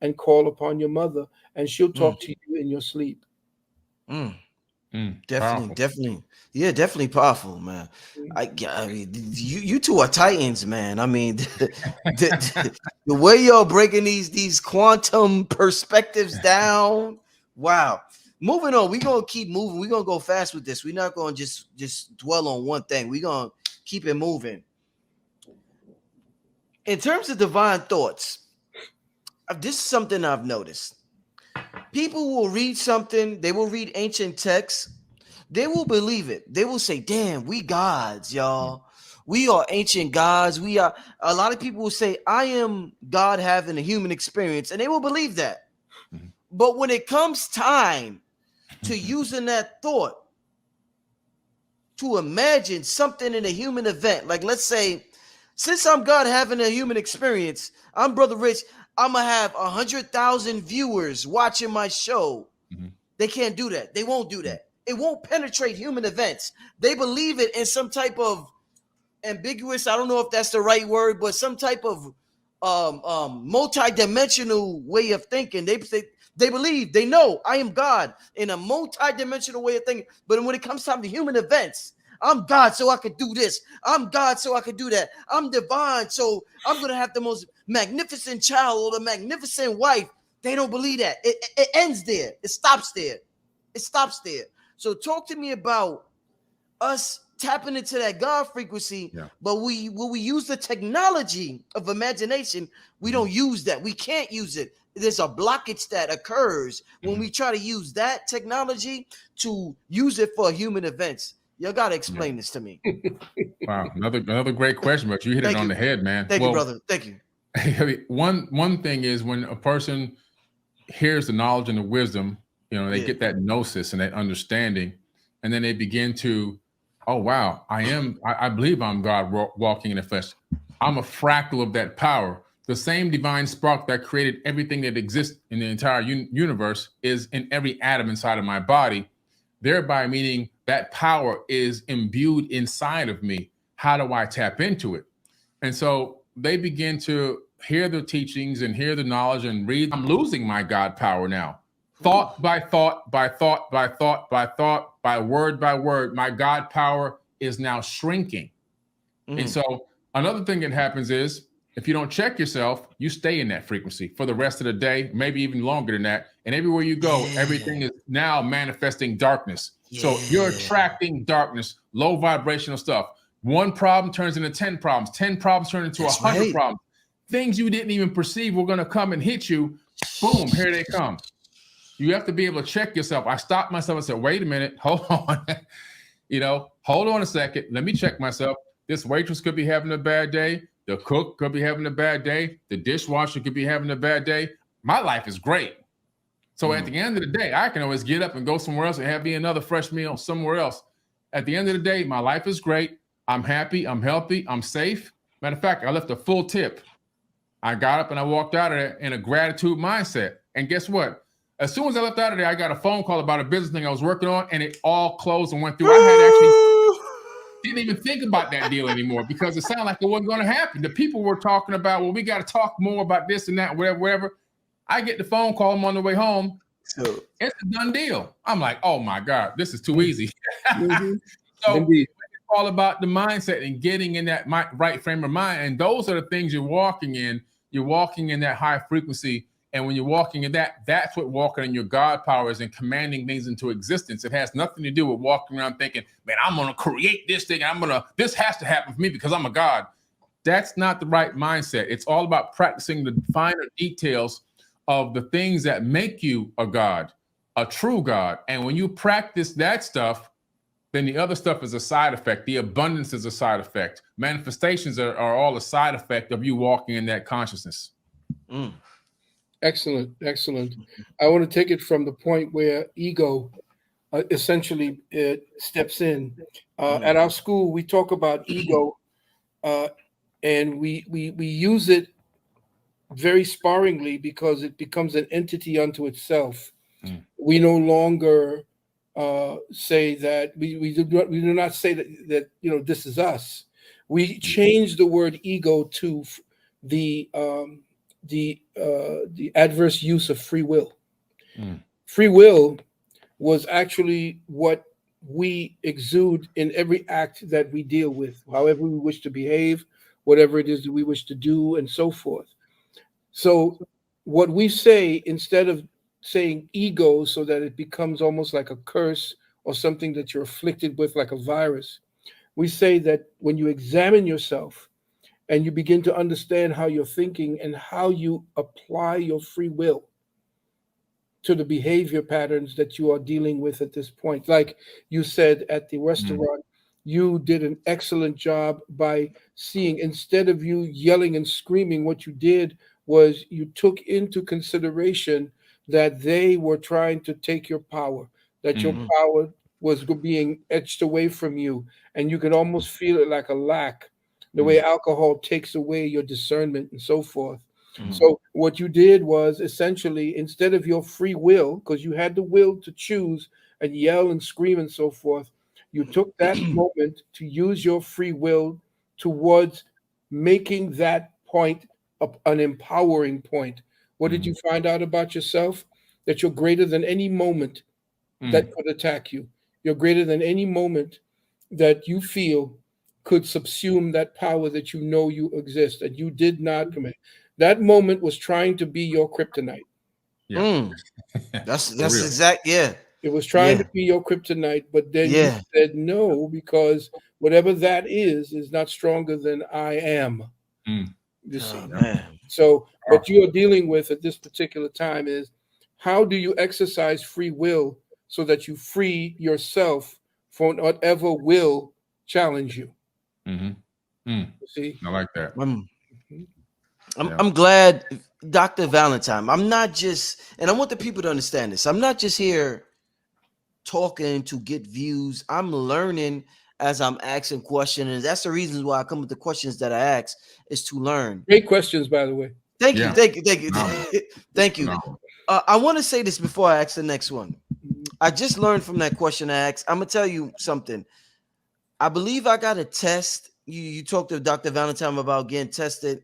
and call upon your mother, and she'll talk to you in your sleep. Definitely, Powerful. definitely. Yeah, definitely powerful, man. I mean, you two are titans, man. I mean, the way y'all breaking these quantum perspectives down. Wow. Moving on, we're gonna keep moving. We're gonna go fast with this. We're not gonna just dwell on one thing. We're gonna keep it moving. In terms of divine thoughts, this is something I've noticed. People will read something, they will read ancient texts, they will believe it. They will say, damn, we gods, y'all. We are ancient gods. We are. A lot of people will say, I am God having a human experience, and they will believe that. But when it comes time to using that thought to imagine something in a human event, like let's say, since I'm God having a human experience, I'm Brother Rich, I'm going to have 100,000 viewers watching my show. They can't do that. They won't do that. It won't penetrate human events. They believe it in some type of ambiguous, I don't know if that's the right word, but some type of multi-dimensional way of thinking. They believe, they know I am God in a multi-dimensional way of thinking. But when it comes time to human events, I'm God, so I could do this. I'm God, so I could do that. I'm divine, so I'm going to have the most magnificent child or the magnificent wife. They don't believe that. It ends there. It stops there. It stops there. So talk to me about us tapping into that God frequency, but when we use the technology of imagination, we don't use that. We can't use it. There's a blockage that occurs when we try to use that technology to use it for human events. You got to explain this to me. Wow, another great question, but you hit it on the head, man. Thank you, brother. Thank you. One thing is when a person hears the knowledge and the wisdom, they get that gnosis and that understanding, and then they begin to, oh wow, I believe I'm God walking in the flesh. I'm a fractal of that power. The same divine spark that created everything that exists in the entire universe is in every atom inside of my body, thereby meaning that power is imbued inside of me. How do I tap into it? And so they begin to hear the teachings and hear the knowledge and read. I'm losing my God power now. Thought by thought, by thought, by thought, by thought, by word, my God power is now shrinking. And so another thing that happens is if you don't check yourself, you stay in that frequency for the rest of the day, maybe even longer than that. And everywhere you go, everything is now manifesting darkness. So you're attracting darkness, low vibrational stuff. One problem turns into 10 problems. 10 problems turn into 100 problems. Things you didn't even perceive were going to come and hit you. Boom, here they come. You have to be able to check yourself. I stopped myself and said, wait a minute, hold on. Hold on a second. Let me check myself. This waitress could be having a bad day. The cook could be having a bad day. The dishwasher could be having a bad day. My life is great. So at the end of the day, I can always get up and go somewhere else and have me another fresh meal somewhere else. At the end of the day, my life is great. I'm happy. I'm healthy. I'm safe. Matter of fact, I left a full tip. I got up and I walked out of there in a gratitude mindset. And guess what? As soon as I left out of there, I got a phone call about a business thing I was working on, and it all closed and went through. I had actually didn't even think about that deal anymore because it sounded like it wasn't going to happen. The people were talking about, well, we got to talk more about this and that, whatever. I get the phone call. I'm on the way home. So it's a done deal. I'm like, oh my God, this is too easy. So it's all about the mindset and getting in that right frame of mind. And those are the things you're walking in. You're walking in that high frequency. And when you're walking in that, that's what walking in your God power is and commanding things into existence. It has nothing to do with walking around thinking, man, I'm going to create this thing. This has to happen for me because I'm a God. That's not the right mindset. It's all about practicing the finer details of the things that make you a God, a true God. And when you practice that stuff, then the other stuff is a side effect. The abundance is a side effect. Manifestations are all a side effect of you walking in that consciousness. Excellent, excellent. I want to take it from the point where ego essentially steps in. At our school, we talk about ego, and we use it very sparingly because it becomes an entity unto itself. We no longer say that we do not say that this is us. We change the word ego to the the adverse use of free will. Mm. Free will was actually what we exude in every act that we deal with, however we wish to behave, whatever it is that we wish to do, and so forth. So, what we say, instead of saying ego so that it becomes almost like a curse or something that you're afflicted with, like a virus, we say that when you examine yourself and you begin to understand how you're thinking and how you apply your free will to the behavior patterns that you are dealing with at this point. Like you said at the Mm. restaurant, you did an excellent job by seeing, instead of you yelling and screaming, what you did was you took into consideration that they were trying to take your power, that your Mm. Mhm. power was being etched away from you, and you could almost feel it like a lack, the way Mm. alcohol takes away your discernment and so forth. Mhm. So what you did was essentially, instead of your free will, because you had the will to choose and yell and scream and so forth, you took that moment to use your free will towards making that point an empowering point. What did Mm. you find out about yourself? That you're greater than any moment that Mm. could attack you. You're greater than any moment that you feel could subsume that power that you know you exist and you did not commit. That moment was trying to be your kryptonite. Yeah. Mm. For That's real. exact. Yeah. It was trying Yeah. to be your kryptonite, but then you Yeah. said no because whatever that is not stronger than I am. Mm. You Oh see. Yeah. man. So what Powerful. you are dealing with at this particular time is, how do you exercise free will so that you free yourself from whatever will challenge you? Mm-hmm. Mm. You see. I like that. I'm, Mhm. I'm Yeah. I'm glad, Dr. Valentine. I'm not just, and I want the people to understand this. I'm not just here talking to get views. I'm learning as I'm asking questions, and that's the reasons why I come with the questions that I ask is to learn. Great questions, by the way. Thank you, Yeah. thank you, thank you, Phenomenal. thank you. Phenomenal. I want to say this before I ask the next one. Mhm. I just learned from that question I asked. I'm gonna tell you something. I believe I got a test. You talked to Dr. Valentine about getting tested,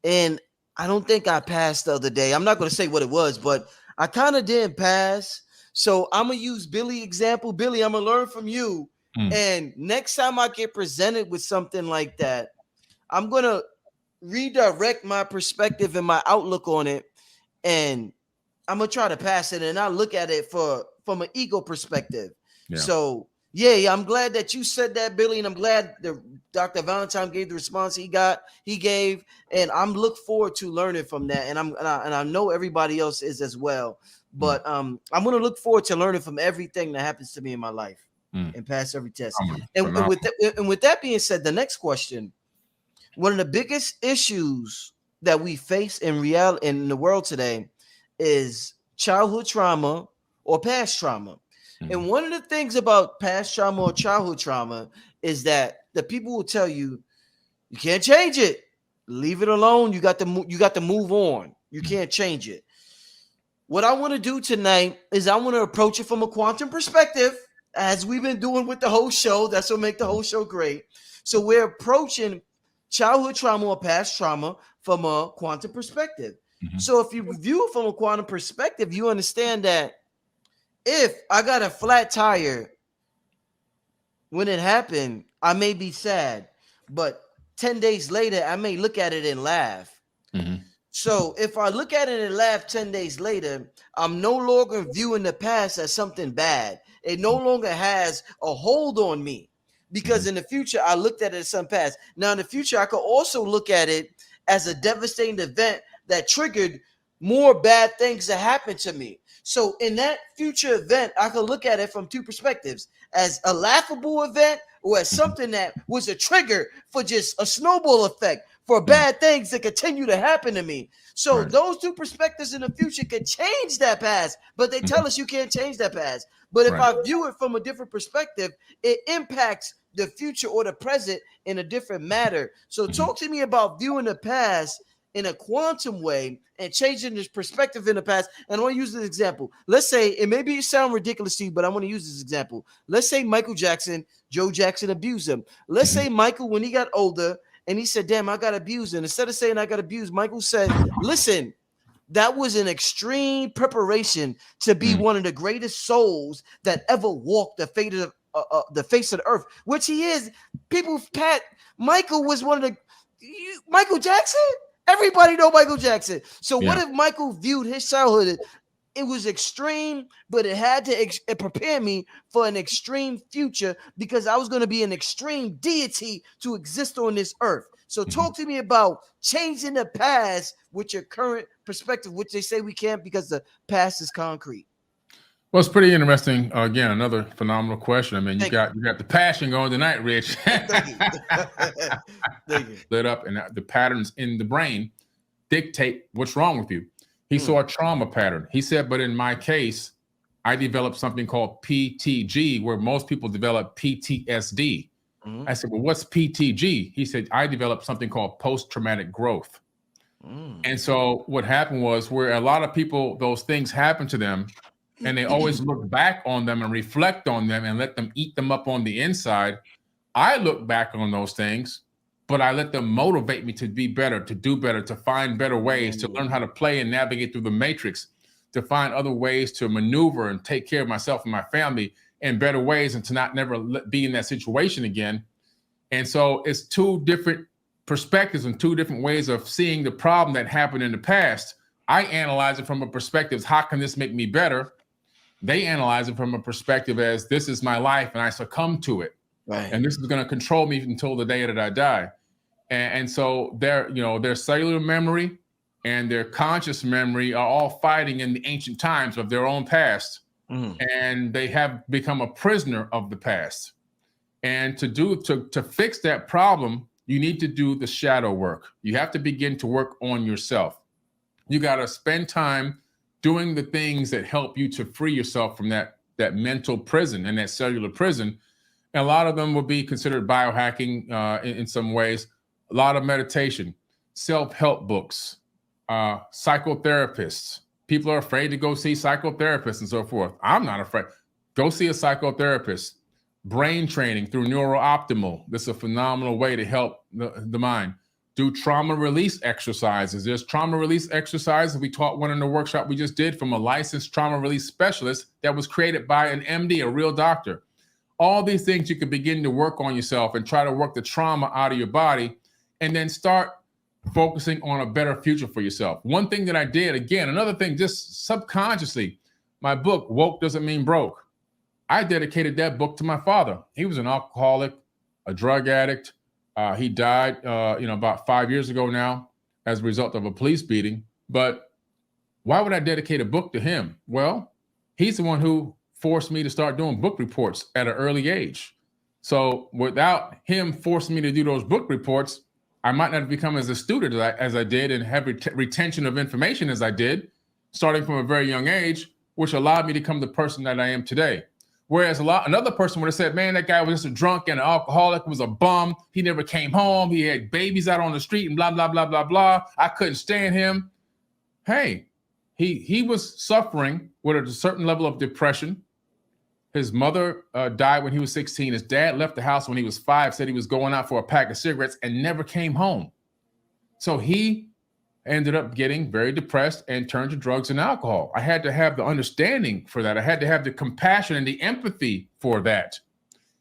and I don't think I passed the other day. I'm not gonna say what it was, but I kind of didn't pass. So I'm gonna use Billy example. Billy, I'm gonna learn from you. Mm. And next time I get presented with something like that, I'm gonna redirect my perspective and my outlook on it, and I'm gonna try to pass it and I look at it from an ego perspective. Yeah. So yeah, I'm glad that you said that, Billy, and I'm glad that Dr. Valentine gave the response he gave, and I'm look forward to learning from that, and I know everybody else is as well. Mm. But I'm gonna look forward to learning from everything that happens to me in my life Mm. and pass every test. Phenomenal. And, Phenomenal. with that being said, the next question, one of the biggest issues that we face in the world today is childhood trauma or past trauma. And Mm. one of the things about past trauma or childhood trauma is that the people will tell you you can't change it. Leave it alone. You got to move on. You Mm. can't change it. What I want to do tonight is I want to approach it from a quantum perspective, as we've been doing with the whole show. That's what make the whole show great. So we're approaching childhood trauma or past trauma from a quantum perspective. Mhm. So if you view it from a quantum perspective, you understand that if I got a flat tire when it happened, I may be sad, but 10 days later, I may look at it and laugh. Mhm. So if I look at it and laugh 10 days later, I'm no longer viewing the past as something bad. It no longer has a hold on me because Mhm. in the future, I looked at it as some past. Now, in the future, I could also look at it as a devastating event that triggered more bad things that happened to me. So in that future event, I could look at it from two perspectives, as a laughable event or as Mhm. something that was a trigger for just a snowball effect for Mm. bad things that continue to happen to me. So Right. those two perspectives in the future could change that past, but they tell Mhm. us you can't change that past. But if Right. I view it from a different perspective, it impacts the future or the present in a different matter. So Mhm. talk to me about viewing the past in a quantum way and changing this perspective in the past. And I want to use this example. Let's say, it maybe sound ridiculous to you, but I want to use this example. Let's say Michael Jackson, Joe Jackson abused him. Let's Mhm. say Michael, when he got older, and he said, damn, I got abused. And instead of saying I got abused, Michael said, listen, that was an extreme preparation to be one of the greatest souls that ever walked the face of the earth, which he is. People, Pat, Michael was one of the, Michael Jackson? Everybody know Michael Jackson. So what if Michael viewed his childhood? It was extreme, but it had to prepare me for an extreme future because I was going to be an extreme deity to exist on this earth. So talk to me about changing the past with your current perspective, which they say we can't because the past is concrete. Well, it's pretty interesting. Again, another phenomenal question. I mean, you got the passion going tonight, Rich. Thank you. Thank you. Lit up, and the patterns in the brain dictate what's wrong with you. He saw a trauma pattern. He said, but in my case, I developed something called PTG, where most people develop PTSD. I said, well, what's PTG? He said, I developed something called post-traumatic growth. And so what happened was, where a lot of people, those things happen to them, and they always look back on them and reflect on them and let them eat them up on the inside. I look back on those things, but I let them motivate me to be better, to do better, to find better ways, to learn how to play and navigate through the matrix, to find other ways to maneuver and take care of myself and my family in better ways, and to not never be in that situation again. And so it's two different perspectives and two different ways of seeing the problem that happened in the past. I analyze it from a perspective, how can this make me better? They analyze it from a perspective as, this is my life and I succumb to it. Right. And this is going to control me until the day that I die. And so their cellular memory and their conscious memory are all fighting in the ancient times of their own past. And they have become a prisoner of the past. And to fix that problem, you need to do the shadow work. You have to begin to work on yourself. You got to spend time doing the things that help you to free yourself from that mental prison and that cellular prison. And a lot of them will be considered biohacking in some ways. A lot of meditation, self-help books, psychotherapists. People are afraid to go see psychotherapists and so forth. I'm not afraid. Go see a psychotherapist. Brain training through NeuroOptimal. This is a phenomenal way to help the mind. Do trauma release exercises. There's trauma release exercises. We taught one in the workshop we just did from a licensed trauma release specialist that was created by an MD, a real doctor. All these things you can begin to work on yourself and try to work the trauma out of your body, and then start focusing on a better future for yourself. One thing that I did, again, another thing, just subconsciously, my book, Woke Doesn't Mean Broke. I dedicated that book to my father. He was an alcoholic, a drug addict. He died, about 5 years ago now as a result of a police beating. But why would I dedicate a book to him? Well, he's the one who forced me to start doing book reports at an early age. So without him forcing me to do those book reports, I might not have become as astute as I did and have retention of information as I did, starting from a very young age, which allowed me to become the person that I am today. Whereas another person would have said, man, that guy was just a drunk and an alcoholic, was a bum. He never came home. He had babies out on the street and blah, blah, blah, blah, blah. I couldn't stand him. Hey, he was suffering with a certain level of depression. His mother died when he was 16. His dad left the house when he was 5, said he was going out for a pack of cigarettes and never came home. So he ended up getting very depressed and turned to drugs and alcohol. I had to have the understanding for that. I had to have the compassion and the empathy for that.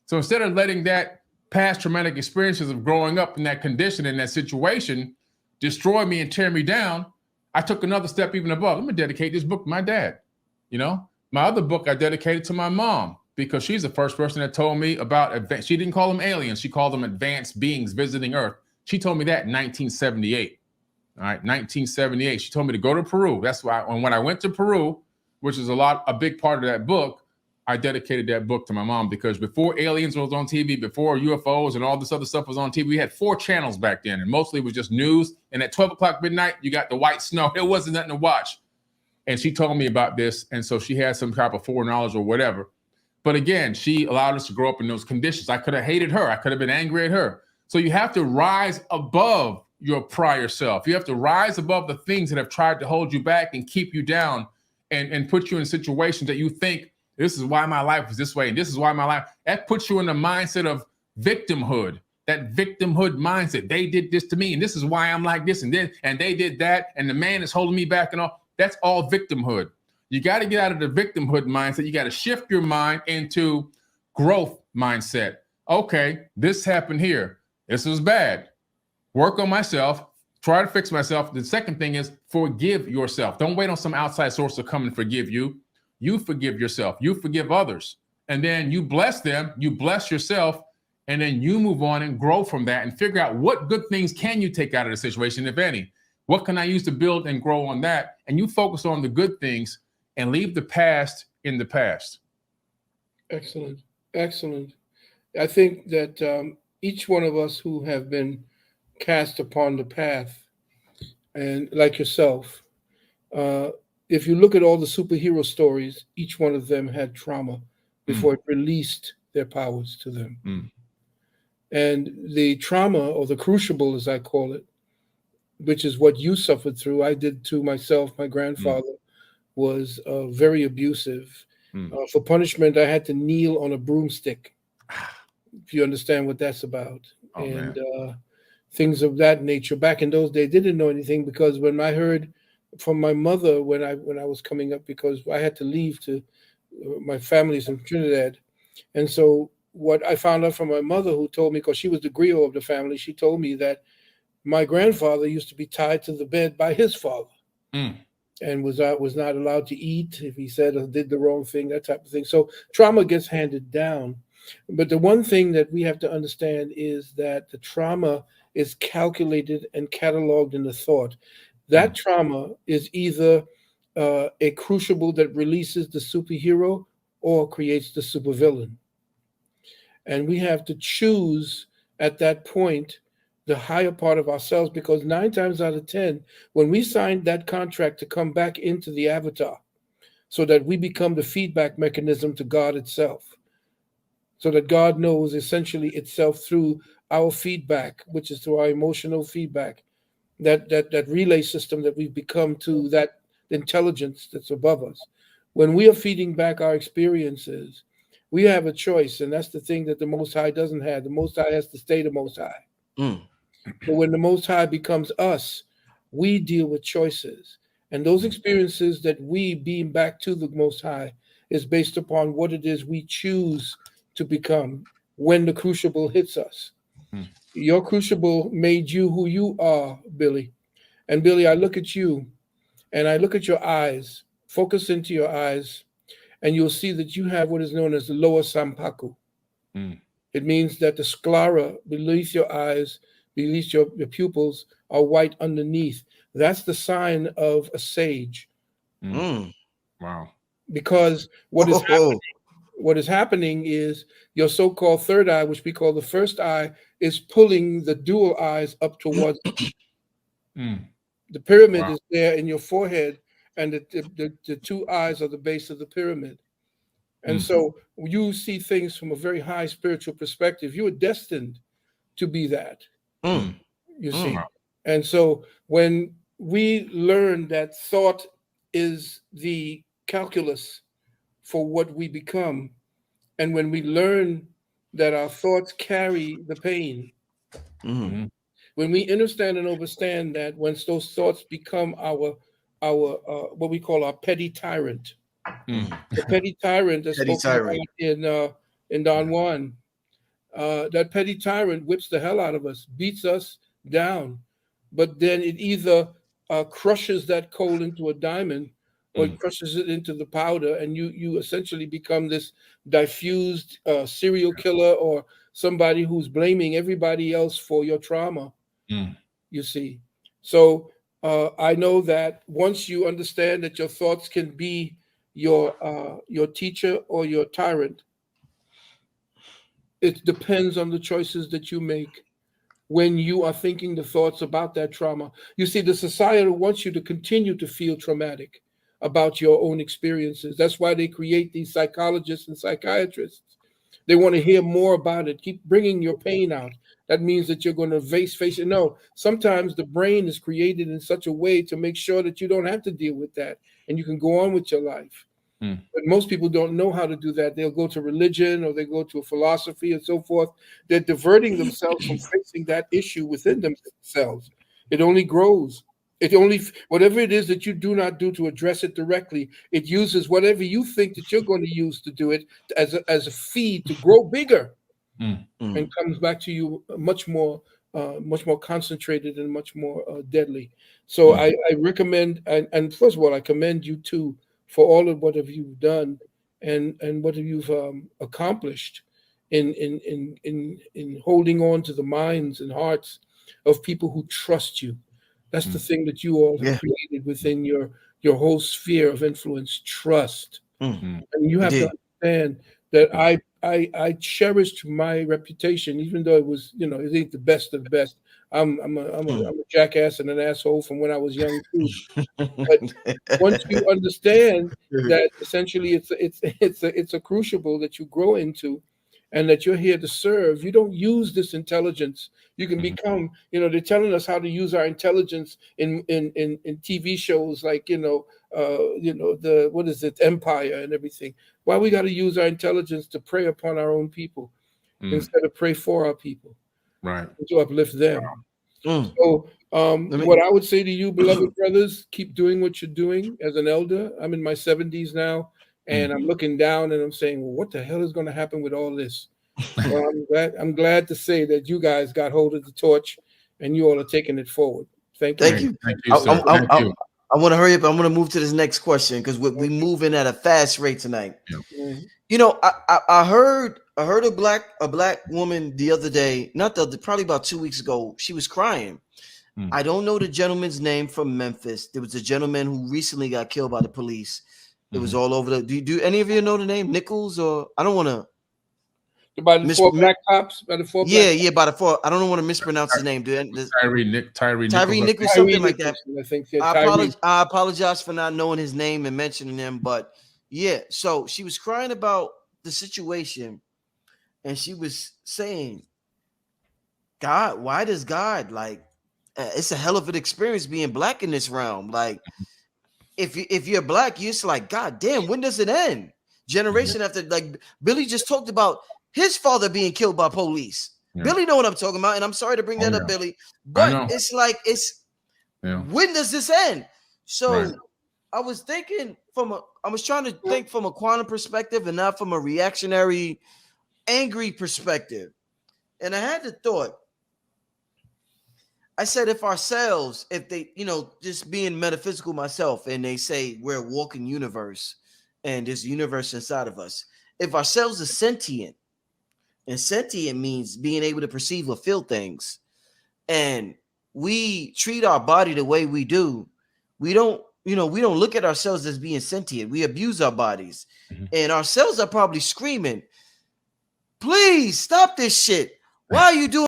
So instead of letting that past traumatic experiences of growing up in that condition, in that situation, destroy me and tear me down, I took another step even above. Let me dedicate this book to my dad. My other book I dedicated to my mom, because she's the first person that told me about she didn't call them aliens. She called them advanced beings visiting Earth. She told me that in 1978. All right, 1978. She told me to go to Peru. That's why when I went to Peru, which is a big part of that book, I dedicated that book to my mom, because before aliens was on TV, before UFOs and all this other stuff was on TV, we had 4 channels back then, and mostly it was just news. And at 12 o'clock midnight, you got the white snow. It wasn't nothing to watch. And she told me about this, and so she had some type of foreknowledge or whatever. But again, she allowed us to grow up in those conditions. I could have hated her. I could have been angry at her. So you have to rise above your prior self. You have to rise above the things that have tried to hold you back and keep you down and put you in situations that you think, this is why my life is this way, and this is why my life, that puts you in the mindset of victimhood. that victimhood mindset. They did this to me, and this is why I'm like this, and they did that, and the man is holding me back and all. That's all victimhood. You got to get out of the victimhood mindset. You got to shift your mind into growth mindset. Okay, this happened here. This was bad. Work on myself. Try to fix myself. The second thing is forgive yourself. Don't wait on some outside source to come and forgive you. You forgive yourself. You forgive others. And then you bless them. You bless yourself. And then you move on and grow from that and figure out what good things can you take out of the situation, if any. What can I use to build and grow on that? And you focus on the good things and leave the past in the past. Excellent. Excellent. I think that each one of us who have been cast upon the path, and like yourself, if you look at all the superhero stories, each one of them had trauma before it released their powers to them. And the trauma, or the crucible as I call it, which is what you suffered through, I did to myself. My grandfather was very abusive. For punishment, I had to kneel on a broomstick, if you understand what that's about. Things of that nature. Back in those days, they didn't know anything, because when I heard from my mother when I was coming up, because I had to leave to my family's in Trinidad, and so what I found out from my mother, who told me, because she was the griot of the family, she told me that my grandfather used to be tied to the bed by his father, and was not allowed to eat if he said or did the wrong thing, that type of thing. So trauma gets handed down. But the one thing that we have to understand is that the trauma is calculated and cataloged in the thought. That trauma is either a crucible that releases the superhero or creates the supervillain. And we have to choose at that point the higher part of ourselves, because 9 times out of 10, when we signed that contract to come back into the avatar, so that we become the feedback mechanism to God itself, so that God knows essentially itself through our feedback, which is through our emotional feedback, that relay system that we've become to that intelligence that's above us. When we are feeding back our experiences, we have a choice, and that's the thing that the Most High doesn't have. The Most High has to stay the Most High. But when the Most High becomes us, we deal with choices. And those experiences that we beam back to the Most High is based upon what it is we choose to become when the crucible hits us. Your crucible made you who you are, Billy. And Billy, I look at you and I look at your eyes, focus into your eyes, and you'll see that you have what is known as the lower sampaku. It means that the sclera beneath your eyes, beneath your pupils, are white underneath. That's the sign of a sage. Wow. Because what is happening is your so-called third eye, which we call the first eye, is pulling the dual eyes up towards the pyramid is there in your forehead, and the 2 eyes are the base of the pyramid. And so you see things from a very high spiritual perspective. You are destined to be that, you see. And so when we learn that thought is the calculus for what we become, and when we learn that our thoughts carry the pain, when we understand and understand that when those thoughts become our what we call our petty tyrant, the petty tyrant that's spoken about in Don Juan, that petty tyrant whips the hell out of us, beats us down, but then it either crushes that coal into a diamond, or it crushes it into the powder, and you essentially become this diffused serial killer, or somebody who's blaming everybody else for your trauma. You see. So I know that once you understand that your thoughts can be your teacher or your tyrant, it depends on the choices that you make when you are thinking the thoughts about that trauma. You see, the society wants you to continue to feel traumatic about your own experiences. That's why they create these psychologists and psychiatrists. They want to hear more about it. Keep bringing your pain out. That means that you're going to face it. No, sometimes the brain is created in such a way to make sure that you don't have to deal with that and you can go on with your life. But most people don't know how to do that. They'll go to religion or they go to a philosophy and so forth. They're diverting themselves from fixing that issue within themselves. It only grows. It only, whatever it is that you do not do to address it directly, it uses whatever you think that you're going to use to do it as a feed to grow bigger, and comes back to you much more concentrated and much more deadly. So I recommend, and first of all, I commend you too for all of what have you've done and what have you've accomplished in holding on to the minds and hearts of people who trust you. That's the thing that you all have created within your whole sphere of influence, trust. And you have to understand that I cherished my reputation, even though it was, it ain't the best of the best. I'm a jackass and an asshole from when I was young too. But once you understand that essentially it's a crucible that you grow into, and that you're here to serve, you don't use this intelligence. You can become, they're telling us how to use our intelligence in TV shows like, what is it, Empire and everything. Why we got to use our intelligence to prey upon our own people instead of pray for our people, right? To uplift them. So what I would say to you, beloved brothers, keep doing what you're doing as an elder. I'm in my 70s now, and I'm looking down and I'm saying, well, what the hell is going to happen with all this? Well, I'm glad to say that you guys got hold of the torch and you all are taking it forward. Thank you. Thank you, sir. I want to hurry up. I'm going to move to this next question because we're moving at a fast rate tonight. I heard a black woman the other day, probably about 2 weeks ago. She was crying. I don't know the gentleman's name from Memphis. There was a gentleman who recently got killed by the police. It was all over do any of you know the name Nichols? Or I don't want to by the four black cops, by the four by the four. I don't want to mispronounce his name, dude. Tyree Nichols, something like that. I think. I apologize for not knowing his name and mentioning him, but yeah. So she was crying about the situation, and she was saying, "God, why does God like?" It's a hell of an experience being black in this realm. Like, if you're black, you're just like, God damn, when does it end? Generation after, like Billy just talked about his father being killed by police. Billy know what I'm talking about, and I'm sorry to bring that up, Billy, but it's like when does this end? So I was thinking I was trying to think from a quantum perspective and not from a reactionary, angry perspective, and I had the thought. I said, if they, just being metaphysical myself, and they say we're a walking universe and there's a universe inside of us. If ourselves are sentient, and sentient means being able to perceive or feel things, and we treat our body the way we do, we don't look at ourselves as being sentient. We abuse our bodies, and our cells are probably screaming, please stop this shit. Why are you doing